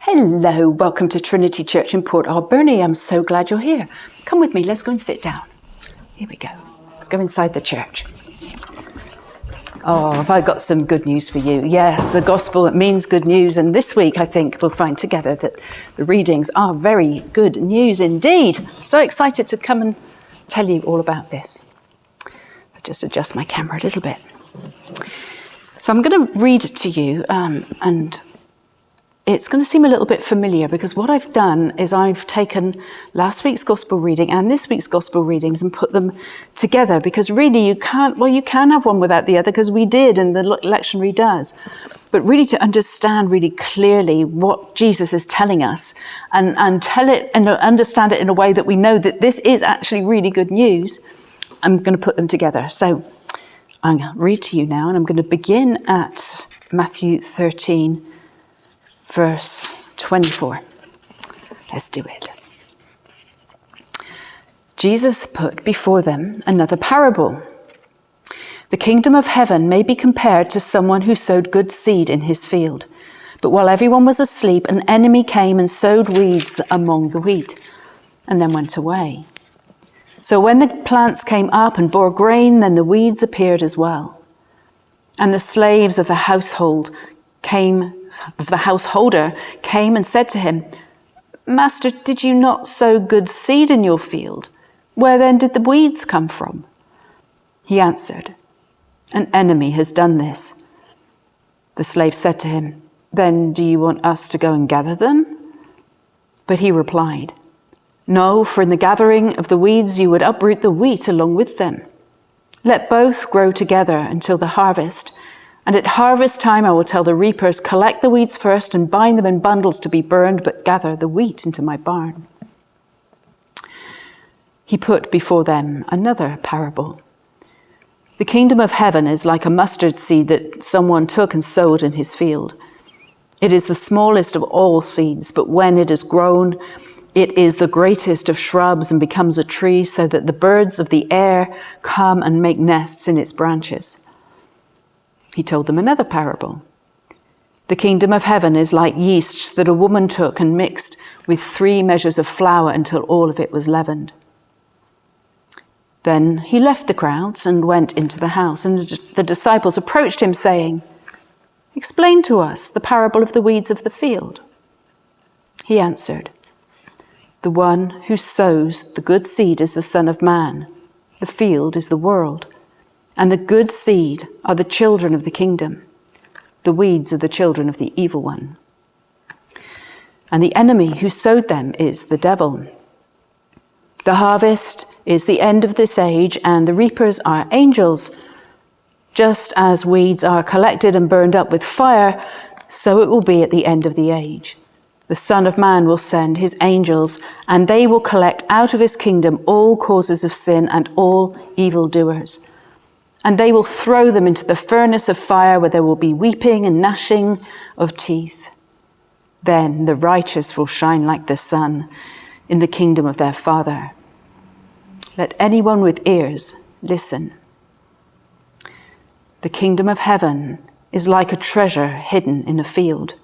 Hello, welcome to Trinity Church in Port Alberni. I'm so glad you're here. Come with me, let's go and sit down. Here we go. Let's go inside the church. Oh, have I got some good news for you? Yes, the gospel, it means good news. And this week, I think we'll find together that the readings are very good news indeed. So excited to come and tell you all about this. I'll just adjust my camera a little bit. So I'm going to read it to you and it's going to seem a little bit familiar because what I've done is I've taken last week's gospel reading and this week's gospel readings and put them together because really you can have one without the other because we did and the lectionary does. But really to understand really clearly what Jesus is telling us and tell it and understand it in a way that we know that this is actually really good news, I'm going to put them together. So I'm going to read to you now and I'm going to begin at Matthew 13, verse 24. Let's do it. Jesus put before them another parable. The kingdom of heaven may be compared to someone who sowed good seed in his field. But while everyone was asleep, an enemy came and sowed weeds among the wheat, and then went away. So when the plants came up and bore grain, then the weeds appeared as well. And the slaves of the householder came and said to him, Master, did you not sow good seed in your field? Where then did the weeds come from? He answered, An enemy has done this. The slave said to him, Then do you want us to go and gather them? But he replied, No, for in the gathering of the weeds you would uproot the wheat along with them. Let both grow together until the harvest. And at harvest time I will tell the reapers, Collect the weeds first and bind them in bundles to be burned, but gather the wheat into my barn. He put before them another parable. The kingdom of heaven is like a mustard seed that someone took and sowed in his field. It is the smallest of all seeds, but when it is grown, it is the greatest of shrubs and becomes a tree, so that the birds of the air come and make nests in its branches. He told them another parable. The kingdom of heaven is like yeast that a woman took and mixed with 3 measures of flour until all of it was leavened. Then he left the crowds and went into the house, and the disciples approached him saying, Explain to us the parable of the weeds of the field. He answered, The one who sows the good seed is the Son of Man. The field is the world. And the good seed are the children of the kingdom. The weeds are the children of the evil one. And the enemy who sowed them is the devil. The harvest is the end of this age, and the reapers are angels. Just as weeds are collected and burned up with fire, so it will be at the end of the age. The Son of Man will send his angels, and they will collect out of his kingdom all causes of sin and all evildoers. And they will throw them into the furnace of fire where there will be weeping and gnashing of teeth. Then the righteous will shine like the sun in the kingdom of their Father. Let anyone with ears listen. The kingdom of heaven is like a treasure hidden in a field,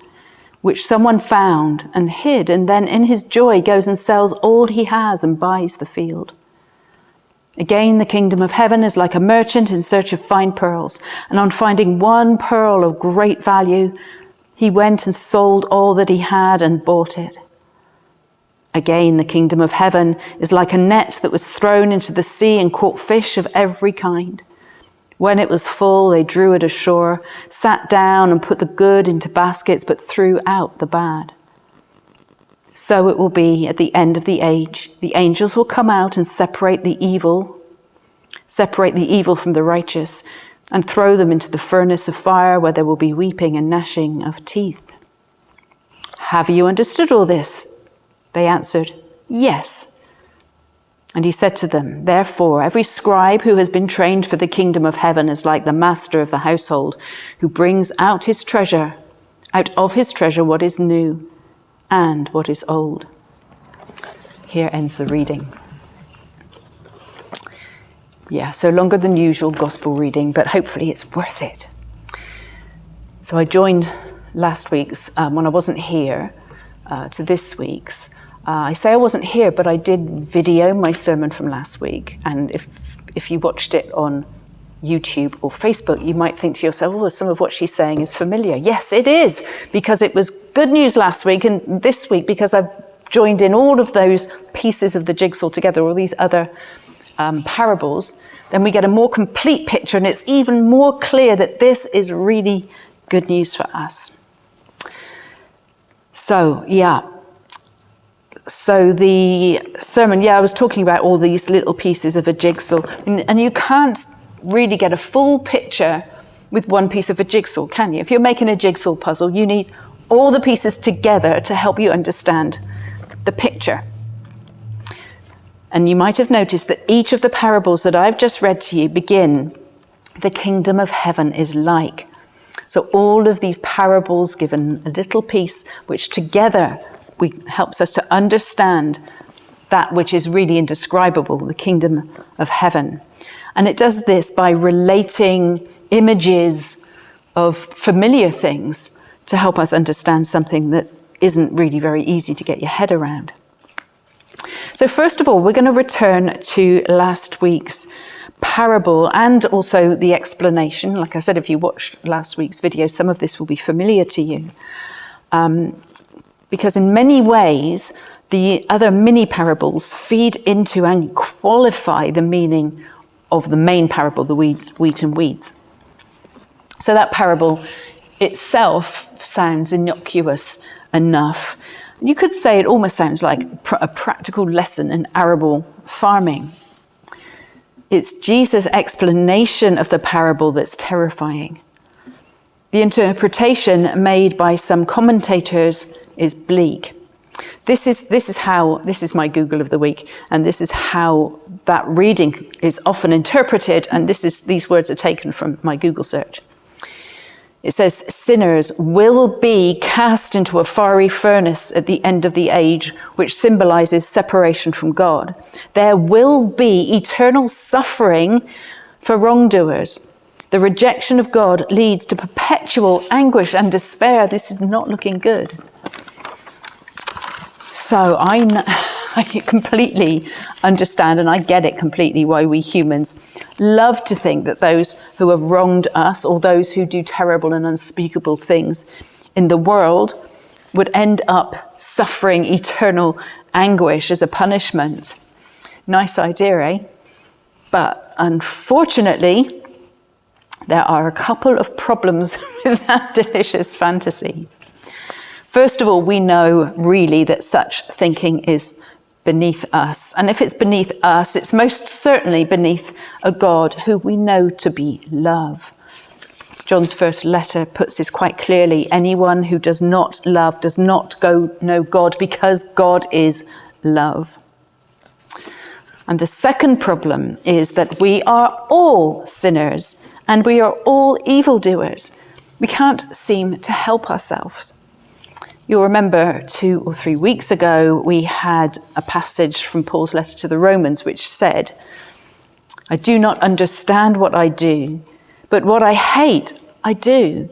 which someone found and hid, and then in his joy goes and sells all he has and buys the field. Again, the kingdom of heaven is like a merchant in search of fine pearls, and on finding one pearl of great value, he went and sold all that he had and bought it. Again, the kingdom of heaven is like a net that was thrown into the sea and caught fish of every kind. When it was full, they drew it ashore, sat down and put the good into baskets, but threw out the bad. So it will be at the end of the age. The angels will come out and separate the evil from the righteous, and throw them into the furnace of fire where there will be weeping and gnashing of teeth. Have you understood all this? They answered, Yes. And he said to them, Therefore, every scribe who has been trained for the kingdom of heaven is like the master of the household, who brings out of his treasure what is new and what is old. Here ends the reading. So longer than usual gospel reading, but hopefully it's worth it. So I joined last week's, when I wasn't here, to this week's. I say I wasn't here, but I did video my sermon from last week. And if you watched it on YouTube or Facebook, you might think to yourself, oh, some of what she's saying is familiar. Yes, it is, because it was good news last week, and this week, because I've joined in all of those pieces of the jigsaw together, all these other parables, then we get a more complete picture, and it's even more clear that this is really good news for us. So the sermon, I was talking about all these little pieces of a jigsaw, and you can't really get a full picture with one piece of a jigsaw, can you? If you're making a jigsaw puzzle, you need all the pieces together to help you understand the picture. And you might have noticed that each of the parables that I've just read to you begin, the kingdom of heaven is like. So all of these parables given a little piece, which together helps us to understand that which is really indescribable, the kingdom of heaven. And it does this by relating images of familiar things to help us understand something that isn't really very easy to get your head around. So first of all, we're going to return to last week's parable and also the explanation. Like I said, if you watched last week's video, some of this will be familiar to you. Because in many ways, the other mini parables feed into and qualify the meaning of the main parable, the wheat and weeds. So that parable itself sounds innocuous enough. You could say it almost sounds like a practical lesson in arable farming. It's Jesus' explanation of the parable that's terrifying. The interpretation made by some commentators is bleak. This is my Google of the week, and this is how that reading is often interpreted, and these words are taken from my Google search. It says, sinners will be cast into a fiery furnace at the end of the age, which symbolizes separation from God. There will be eternal suffering for wrongdoers. The rejection of God leads to perpetual anguish and despair. This is not looking good. So I completely understand, and I get it completely, why we humans love to think that those who have wronged us or those who do terrible and unspeakable things in the world would end up suffering eternal anguish as a punishment. Nice idea, eh? But unfortunately, there are a couple of problems with that delicious fantasy. First of all, we know really that such thinking is beneath us. And if it's beneath us, it's most certainly beneath a God who we know to be love. John's first letter puts this quite clearly. Anyone who does not love does not know God, because God is love. And the second problem is that we are all sinners and we are all evildoers. We can't seem to help ourselves. You'll remember 2 or 3 weeks ago, we had a passage from Paul's letter to the Romans which said, I do not understand what I do, but what I hate, I do.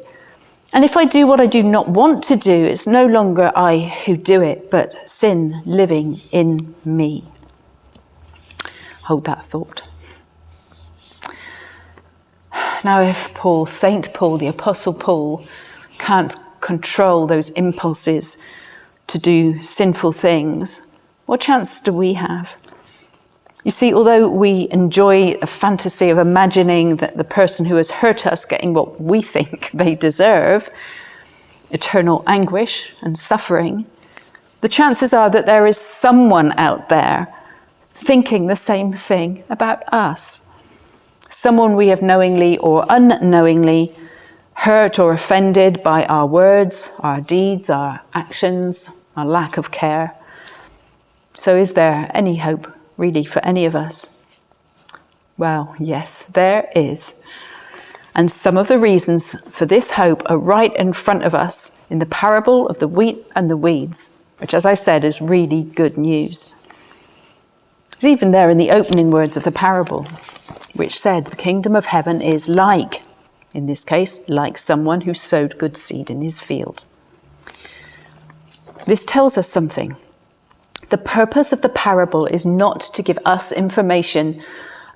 And if I do what I do not want to do, it's no longer I who do it, but sin living in me. Hold that thought. Now, if St. Paul, the Apostle Paul, can't control those impulses to do sinful things, what chance do we have? You see, although we enjoy a fantasy of imagining that the person who has hurt us getting what we think they deserve, eternal anguish and suffering, the chances are that there is someone out there thinking the same thing about us. Someone we have knowingly or unknowingly hurt or offended by our words, our deeds, our actions, our lack of care. So is there any hope, really, for any of us? Well, yes, there is. And some of the reasons for this hope are right in front of us in the parable of the wheat and the weeds, which, as I said, is really good news. It's even there in the opening words of the parable, which said the kingdom of heaven is like, in this case, like someone who sowed good seed in his field. This tells us something. The purpose of the parable is not to give us information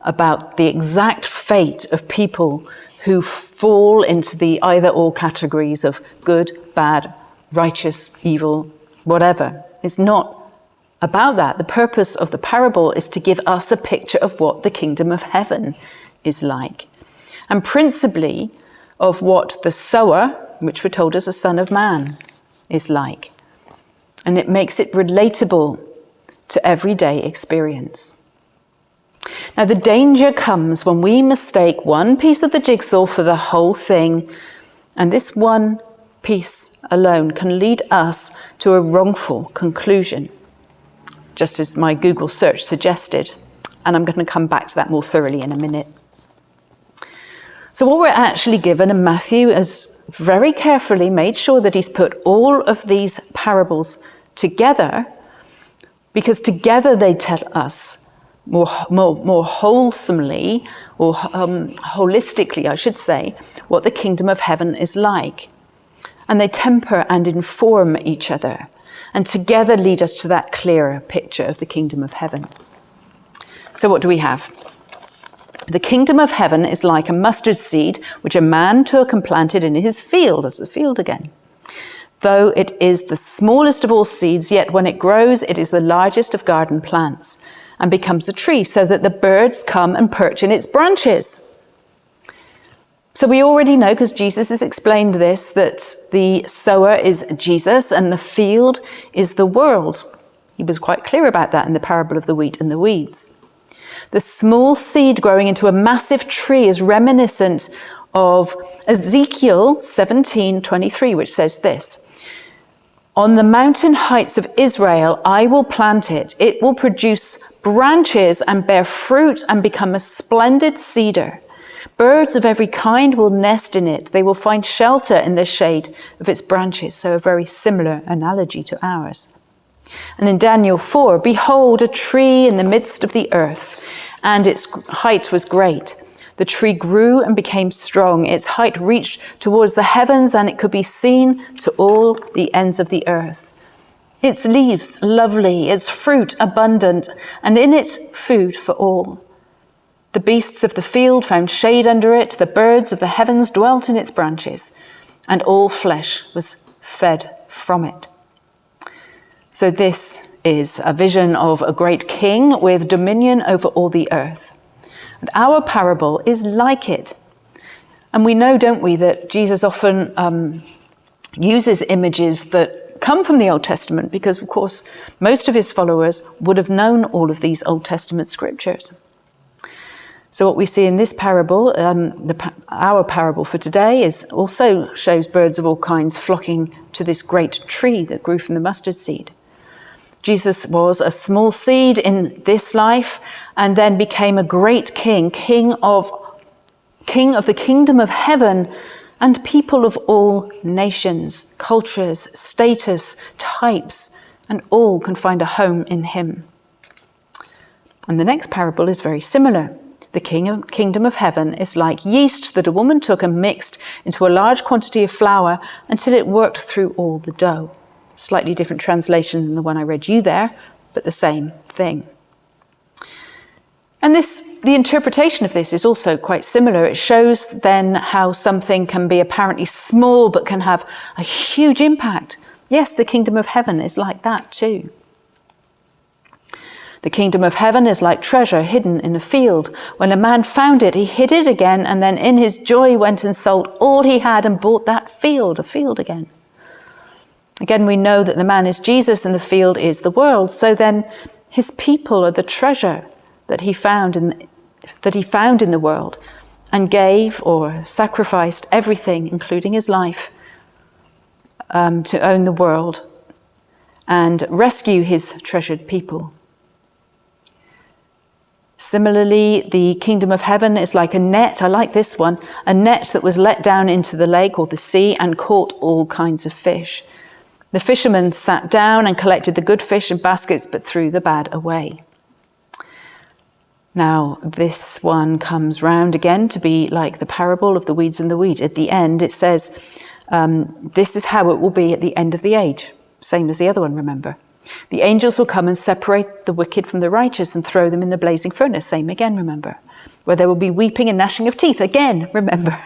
about the exact fate of people who fall into the either-or categories of good, bad, righteous, evil, whatever. It's not about that. The purpose of the parable is to give us a picture of what the kingdom of heaven is like, and principally of what the sower, which we're told is a son of man, is like. And it makes it relatable to everyday experience. Now, the danger comes when we mistake one piece of the jigsaw for the whole thing, and this one piece alone can lead us to a wrongful conclusion, just as my Google search suggested. And I'm going to come back to that more thoroughly in a minute. So what we're actually given, and Matthew has very carefully made sure that he's put all of these parables together, because together they tell us more wholesomely, or holistically, I should say, what the kingdom of heaven is like. And they temper and inform each other, and together lead us to that clearer picture of the kingdom of heaven. So what do we have? The kingdom of heaven is like a mustard seed, which a man took and planted in his field. That's the field again. Though it is the smallest of all seeds, yet when it grows, it is the largest of garden plants, and becomes a tree, so that the birds come and perch in its branches. So we already know, because Jesus has explained this, that the sower is Jesus and the field is the world. He was quite clear about that in the parable of the wheat and the weeds. The small seed growing into a massive tree is reminiscent of Ezekiel 17:23, which says this: "On the mountain heights of Israel, I will plant it. It will produce branches and bear fruit and become a splendid cedar. Birds of every kind will nest in it. They will find shelter in the shade of its branches." So a very similar analogy to ours. And in Daniel 4, "Behold, a tree in the midst of the earth, and its height was great. The tree grew and became strong. Its height reached towards the heavens, and it could be seen to all the ends of the earth. Its leaves lovely, its fruit abundant, and in it food for all. The beasts of the field found shade under it. The birds of the heavens dwelt in its branches, and all flesh was fed from it." So this is a vision of a great king with dominion over all the earth. And our parable is like it. And we know, don't we, that Jesus often uses images that come from the Old Testament, because, of course, most of his followers would have known all of these Old Testament scriptures. So what we see in this parable, our parable for today, also shows birds of all kinds flocking to this great tree that grew from the mustard seed. Jesus was a small seed in this life, and then became a great king, king of the kingdom of heaven, and people of all nations, cultures, status, types, and all can find a home in him. And the next parable is very similar. The kingdom of heaven is like yeast that a woman took and mixed into a large quantity of flour until it worked through all the dough. Slightly different translation than the one I read you there, but the same thing. And the interpretation of this is also quite similar. It shows then how something can be apparently small but can have a huge impact. Yes, the kingdom of heaven is like that too. The kingdom of heaven is like treasure hidden in a field. When a man found it, he hid it again, and then in his joy went and sold all he had and bought that field, a field again. Again, we know that the man is Jesus and the field is the world. So then his people are the treasure that he found in the world, and gave or sacrificed everything, including his life, to own the world and rescue his treasured people. Similarly, the kingdom of heaven is like a net. I like this one. A net that was let down into the lake or the sea and caught all kinds of fish. The fishermen sat down and collected the good fish in baskets, but threw the bad away. Now, this one comes round again to be like the parable of the weeds and the wheat. At the end, it says, this is how it will be at the end of the age. Same as the other one, remember. The angels will come and separate the wicked from the righteous and throw them in the blazing furnace. Same again, remember. Where there will be weeping and gnashing of teeth. Again, remember.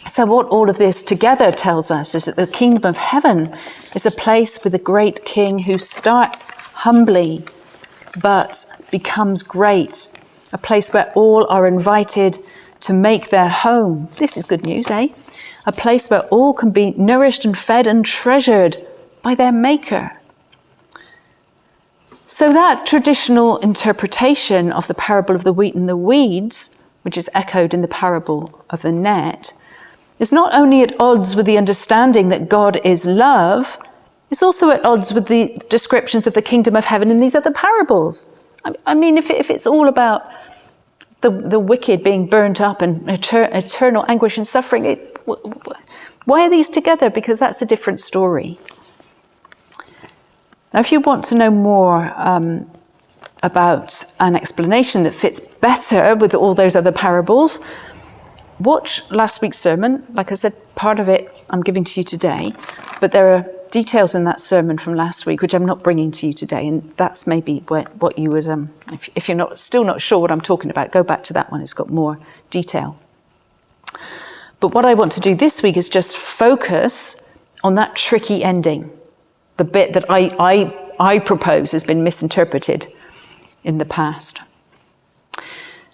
So what all of this together tells us is that the kingdom of heaven is a place with a great king who starts humbly but becomes great. A place where all are invited to make their home. This is good news, eh? A place where all can be nourished and fed and treasured by their maker. So that traditional interpretation of the parable of the wheat and the weeds, which is echoed in the parable of the net, is not only at odds with the understanding that God is love, it's also at odds with the descriptions of the kingdom of heaven in these other parables. I mean, if it's all about the wicked being burnt up and eternal anguish and suffering, why are these together? Because that's a different story. Now, if you want to know more about an explanation that fits better with all those other parables, watch last week's sermon. Like I said, part of it I'm giving to you today, but there are details in that sermon from last week which I'm not bringing to you today, and that's maybe what you would, if you're still not sure what I'm talking about, go back to that one. It's got more detail. But what I want to do this week is just focus on that tricky ending, the bit that I propose has been misinterpreted in the past.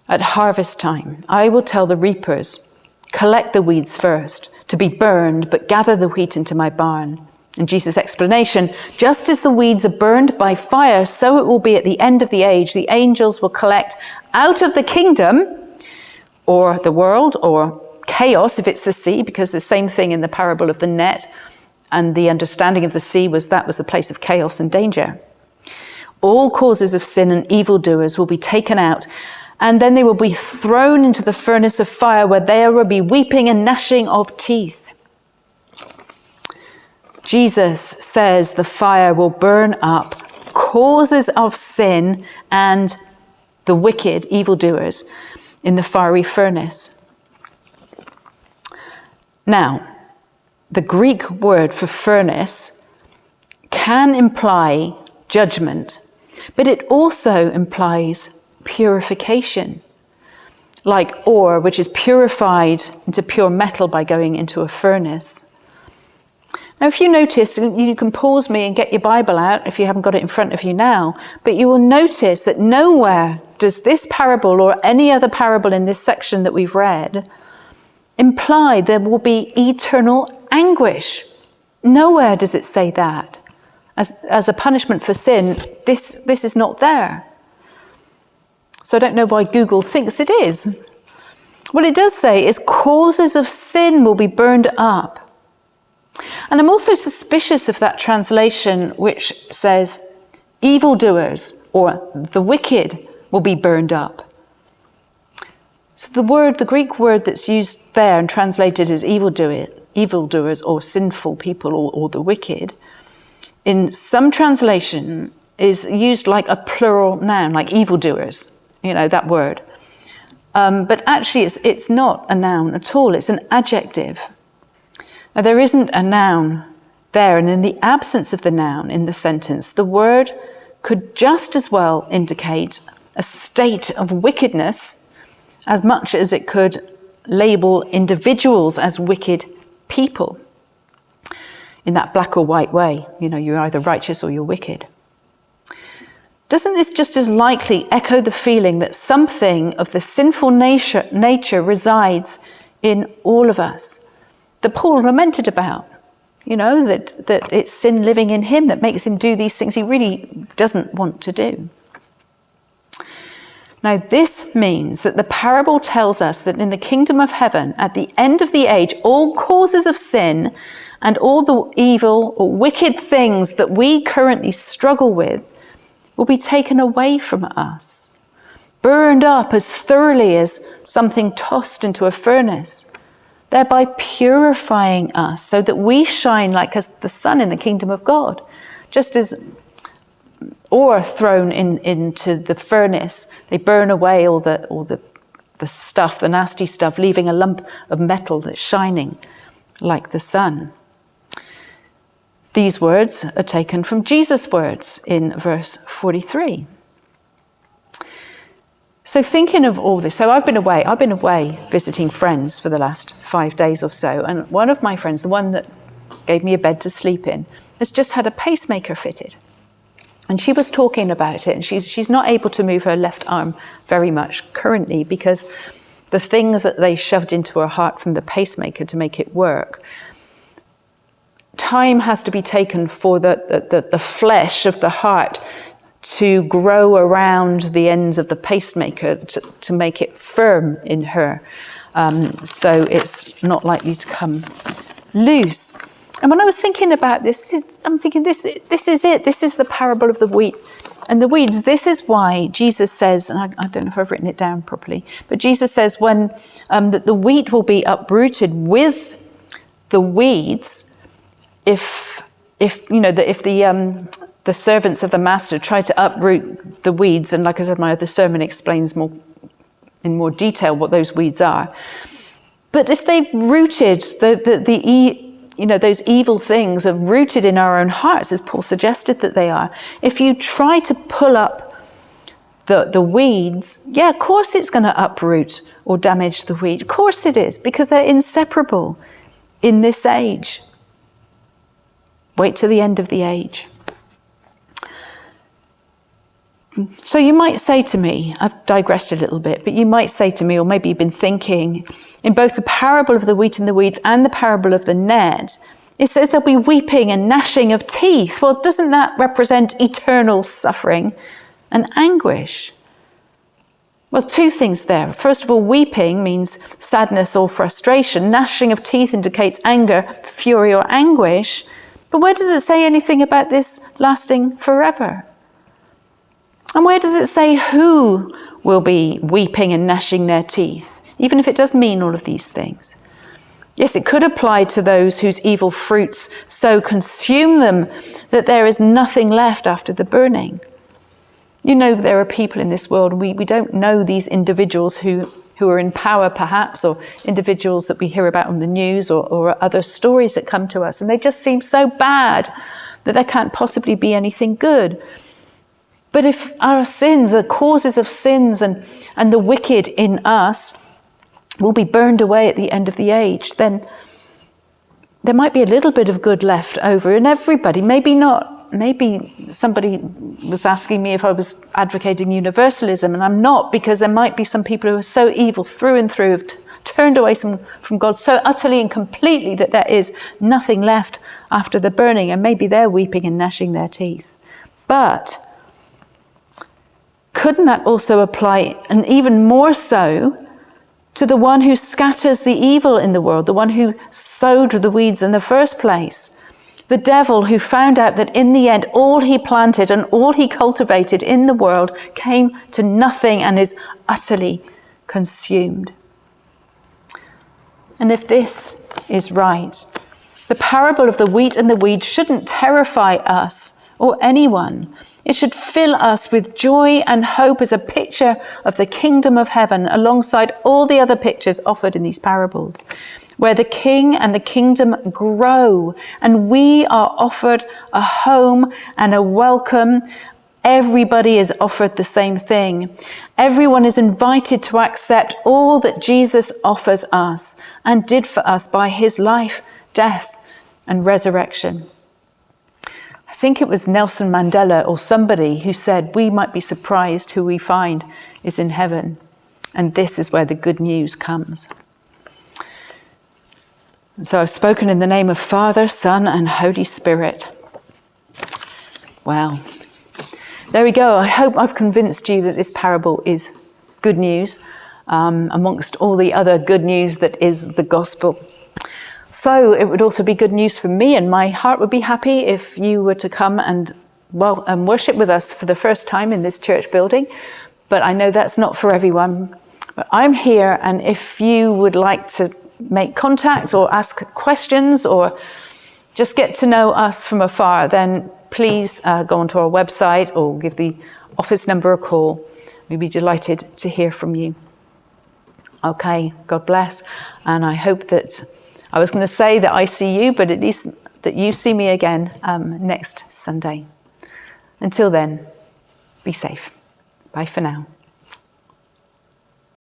At harvest time, I will tell the reapers, collect the weeds first, to be burned, but gather the wheat into my barn. And Jesus' explanation, just as the weeds are burned by fire, so it will be at the end of the age. The angels will collect out of the kingdom, or the world, or chaos if it's the sea, because the same thing in the parable of the net and the understanding of the sea was that was the place of chaos and danger. All causes of sin and evildoers will be taken out, and then they will be thrown into the furnace of fire, where there will be weeping and gnashing of teeth. Jesus says the fire will burn up causes of sin and the wicked evildoers in the fiery furnace. Now, the Greek word for furnace can imply judgment, but it also implies purification, like ore, which is purified into pure metal by going into a furnace. Now, if you notice, you can pause me and get your Bible out if you haven't got it in front of you now, but you will notice that nowhere does this parable or any other parable in this section that we've read imply there will be eternal anguish. Nowhere does it say that. As a punishment for sin, this is not there. So I don't know why Google thinks it is. What it does say is causes of sin will be burned up. And I'm also suspicious of that translation which says evildoers or the wicked will be burned up. So the Greek word that's used there and translated as evildoers or sinful people or the wicked, in some translation is used like a plural noun, like evildoers, that word. But actually it's not a noun at all, it's an adjective. Now, there isn't a noun there, and in the absence of the noun in the sentence, the word could just as well indicate a state of wickedness as much as it could label individuals as wicked people in that black or white way. You're either righteous or you're wicked. Doesn't this just as likely echo the feeling that something of the sinful nature resides in all of us, that Paul lamented about, that it's sin living in him that makes him do these things he really doesn't want to do. Now, this means that the parable tells us that in the kingdom of heaven, at the end of the age, all causes of sin and all the evil or wicked things that we currently struggle with will be taken away from us, burned up as thoroughly as something tossed into a furnace, thereby purifying us so that we shine like the sun in the kingdom of God. Just as ore thrown into the furnace, they burn away all the stuff, the nasty stuff, leaving a lump of metal that's shining like the sun. These words are taken from Jesus' words in verse 43. So thinking of all this, so I've been away visiting friends for the last 5 days or so, and one of my friends, the one that gave me a bed to sleep in, has just had a pacemaker fitted. And she was talking about it, and she's not able to move her left arm very much currently because the things that they shoved into her heart from the pacemaker to make it work, time has to be taken for the flesh of the heart to grow around the ends of the pacemaker to make it firm in her. So it's not likely to come loose. And when I was thinking about this, I'm thinking this is it. This is the parable of the wheat and the weeds. This is why Jesus says, and I don't know if I've written it down properly, but Jesus says when that the wheat will be uprooted with the weeds if the servants of the master try to uproot the weeds, and like I said, my other sermon explains in more detail what those weeds are. But if they've rooted those evil things are rooted in our own hearts, as Paul suggested that they are. If you try to pull up the weeds, yeah, of course it's going to uproot or damage the wheat. Of course it is, because they're inseparable in this age. Wait till the end of the age. So you might say to me, I've digressed a little bit, but you might say to me, or maybe you've been thinking, in both the parable of the wheat and the weeds and the parable of the net, it says there'll be weeping and gnashing of teeth. Well, doesn't that represent eternal suffering and anguish? Well, two things there. First of all, weeping means sadness or frustration. Gnashing of teeth indicates anger, fury, or anguish. But where does it say anything about this lasting forever? And where does it say who will be weeping and gnashing their teeth, even if it does mean all of these things? Yes, it could apply to those whose evil fruits so consume them that there is nothing left after the burning. You know, there are people in this world, we don't know these individuals who are in power perhaps, or individuals that we hear about on the news or other stories that come to us, and they just seem so bad that there can't possibly be anything good. But if our sins, the causes of sins and the wicked in us will be burned away at the end of the age, then there might be a little bit of good left over in everybody. Maybe not. Maybe somebody was asking me if I was advocating universalism, and I'm not, because there might be some people who are so evil through and through, have turned away from God so utterly and completely that there is nothing left after the burning, and maybe they're weeping and gnashing their teeth. But couldn't that also apply, and even more so, to the one who scatters the evil in the world, the one who sowed the weeds in the first place? The devil, who found out that in the end all he planted and all he cultivated in the world came to nothing and is utterly consumed. And if this is right, the parable of the wheat and the weeds shouldn't terrify us or anyone. It should fill us with joy and hope as a picture of the kingdom of heaven, alongside all the other pictures offered in these parables, where the king and the kingdom grow, and we are offered a home and a welcome. Everybody is offered the same thing. Everyone is invited to accept all that Jesus offers us and did for us by his life, death, and resurrection. I think it was Nelson Mandela or somebody who said, we might be surprised who we find is in heaven. And this is where the good news comes. And so I've spoken in the name of Father, Son, and Holy Spirit. Well, there we go. I hope I've convinced you that this parable is good news, amongst all the other good news that is the gospel. So it would also be good news for me, and my heart would be happy if you were to come and worship with us for the first time in this church building. But I know that's not for everyone. But I'm here, and if you would like to make contact or ask questions or just get to know us from afar, then please go onto our website or give the office number a call. We'd be delighted to hear from you. Okay, God bless. And I hope that, I was going to say that I see you, but at least that you see me again next Sunday. Until then, be safe. Bye for now.